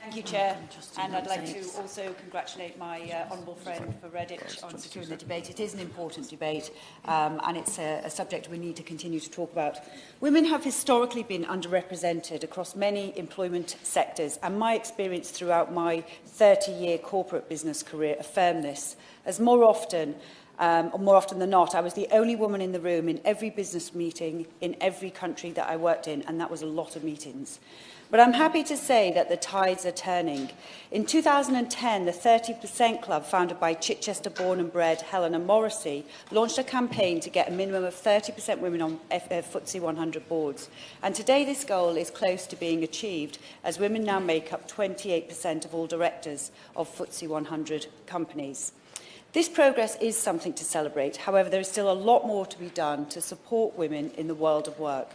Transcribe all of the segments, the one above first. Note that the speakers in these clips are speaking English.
Thank you, Chair. And I'd like to also congratulate my honourable friend for Redditch on securing the debate. It is an important debate and it's a subject we need to continue to talk about. Women have historically been underrepresented across many employment sectors, and my experience throughout my 30-year corporate business career affirmed this. As more often than not, I was the only woman in the room in every business meeting in every country that I worked in, and that was a lot of meetings. But I'm happy to say that the tides are turning. In 2010, the 30% Club, founded by Chichester-born and bred Helena Morrissey, launched a campaign to get a minimum of 30% women on FTSE 100 boards. And today this goal is close to being achieved, as women now make up 28% of all directors of FTSE 100 companies. This progress is something to celebrate. However, there is still a lot more to be done to support women in the world of work.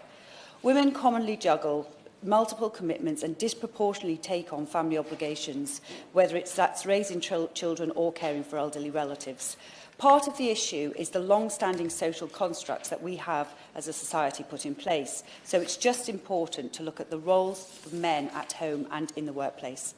Women commonly juggle multiple commitments and disproportionately take on family obligations, whether that's raising children or caring for elderly relatives. Part of the issue is the long-standing social constructs that we have as a society put in place. So it's just important to look at the roles of men at home and in the workplace.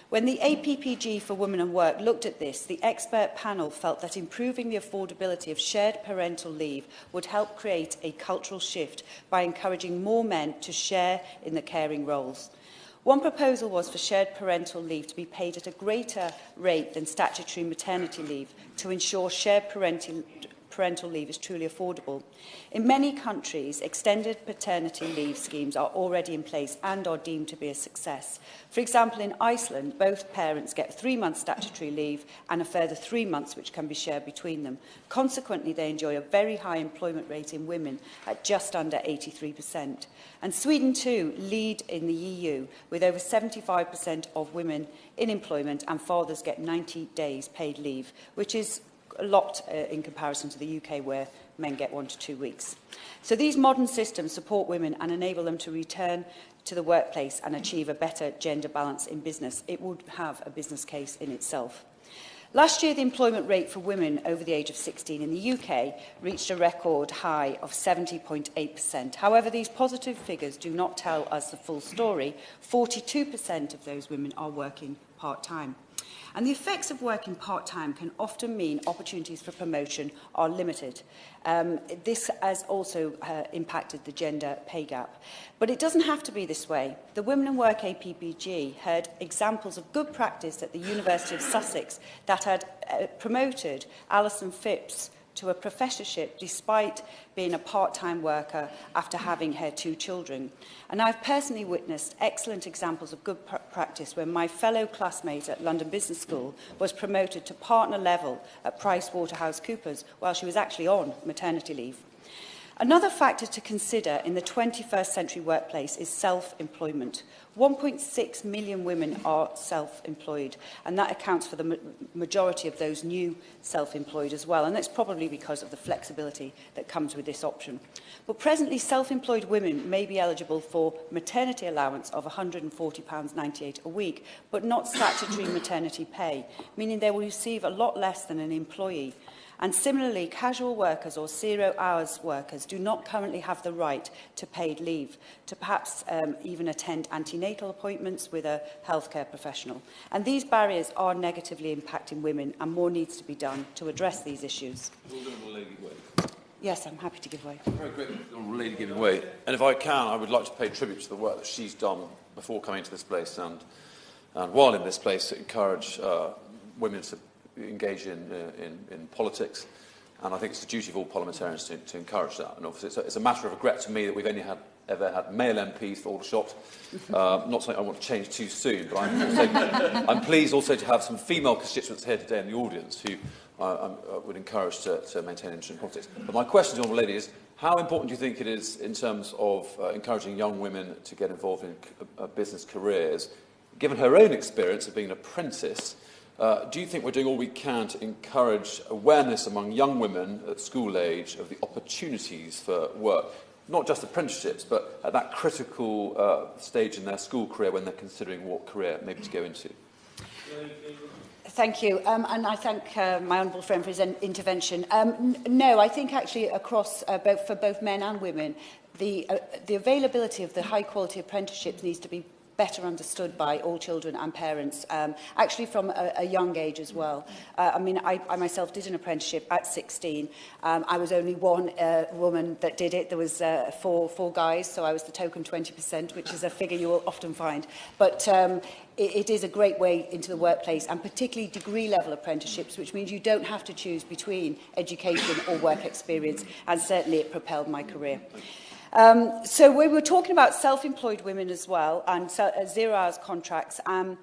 When the APPG for Women and Work looked at this, the expert panel felt that improving the affordability of shared parental leave would help create a cultural shift by encouraging more men to share in the caring roles. One proposal was for shared parental leave to be paid at a greater rate than statutory maternity leave to ensure shared parental leave is truly affordable. In many countries, extended paternity leave schemes are already in place and are deemed to be a success. For example, in Iceland, both parents get 3 months statutory leave and a further 3 months which can be shared between them. Consequently, they enjoy a very high employment rate in women at just under 83%. And Sweden, too, lead in the EU with over 75% of women in employment, and fathers get 90 days paid leave, which is a lot in comparison to the UK, where men get 1 to 2 weeks. So these modern systems support women and enable them to return to the workplace and achieve a better gender balance in business. It would have a business case in itself. Last year, the employment rate for women over the age of 16 in the UK reached a record high of 70.8%. However, these positive figures do not tell us the full story. 42% of those women are working part-time. And the effects of working part-time can often mean opportunities for promotion are limited. This has also impacted the gender pay gap. But it doesn't have to be this way. The Women and Work APPG heard examples of good practice at the University of Sussex that had promoted Alison Phipps to a professorship despite being a part-time worker after having her 2 children. And I've personally witnessed excellent examples of good practice when my fellow classmate at London Business School was promoted to partner level at PricewaterhouseCoopers while she was actually on maternity leave. Another factor to consider in the 21st century workplace is self-employment. 1.6 million women are self-employed, and that accounts for the majority of those new self-employed as well, and that's probably because of the flexibility that comes with this option. But presently, self-employed women may be eligible for maternity allowance of £140.98 a week, but not statutory maternity pay, meaning they will receive a lot less than an employee. And similarly, casual workers or 0 hours workers do not currently have the right to paid leave, to perhaps even attend antenatal appointments with a healthcare professional. And these barriers are negatively impacting women, and more needs to be done to address these issues. Yes, I'm happy to give way. I'm very grateful for the lady giving way. And if I can, I would like to pay tribute to the work that she's done before coming to this place and while in this place to encourage women to engage in politics, and I think it's the duty of all parliamentarians to encourage that. And obviously it's a matter of regret to me that we've only ever had male MPs for all the shots. Not something I want to change too soon, but I'm pleased also to have some female constituents here today in the audience who I would encourage to maintain interest in politics. But my question to the Honourable Lady is, how important do you think it is in terms of encouraging young women to get involved in business careers, given her own experience of being an apprentice? Do you think we're doing all we can to encourage awareness among young women at school age of the opportunities for work, not just apprenticeships, but at that critical stage in their school career when they're considering what career maybe to go into? Thank you, and I thank my honourable friend for his intervention. No, I think actually across for both men and women, the availability of the high-quality apprenticeships needs to be better understood by all children and parents, actually from a young age as well. I mean, I myself did an apprenticeship at 16. I was only one woman that did it. There was four guys, so I was the token 20%, which is a figure you will often find. But it is a great way into the workplace, and particularly degree-level apprenticeships, which means you don't have to choose between education or work experience, and certainly it propelled my career. So we were talking about self-employed women as well, and zero-hours contracts, and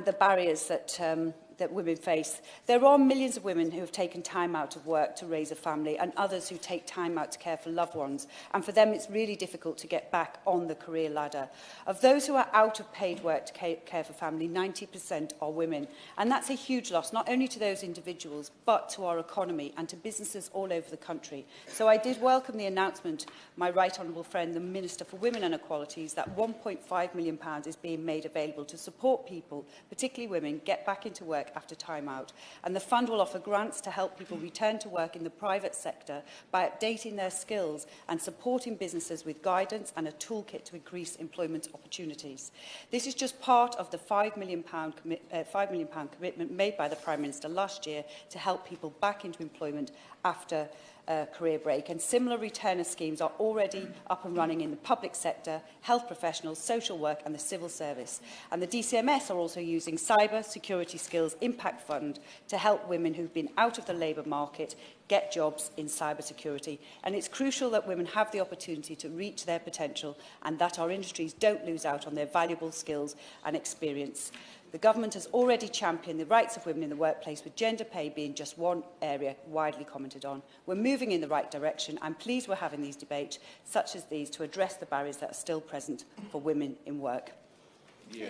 the barriers that women face. There are millions of women who have taken time out of work to raise a family, and others who take time out to care for loved ones. And for them, it's really difficult to get back on the career ladder. Of those who are out of paid work to care for family, 90% are women. And that's a huge loss, not only to those individuals, but to our economy and to businesses all over the country. So I did welcome the announcement, my right honourable friend, the Minister for Women and Equalities, that £1.5 million is being made available to support people, particularly women, get back into work after time out. And the fund will offer grants to help people return to work in the private sector by updating their skills and supporting businesses with guidance and a toolkit to increase employment opportunities. This is just part of the £5 million commitment made by the Prime Minister last year to help people back into employment after career break, and similar returner schemes are already up and running in the public sector, health professionals, social work and the civil service. And the DCMS are also using Cyber Security Skills Impact Fund to help women who've been out of the labour market get jobs in cyber security. And it's crucial that women have the opportunity to reach their potential and that our industries don't lose out on their valuable skills and experience. The government has already championed the rights of women in the workplace, with gender pay being just one area widely commented on. We're moving in the right direction. I'm pleased we're having these debates, such as these, to address the barriers that are still present for women in work. Yeah.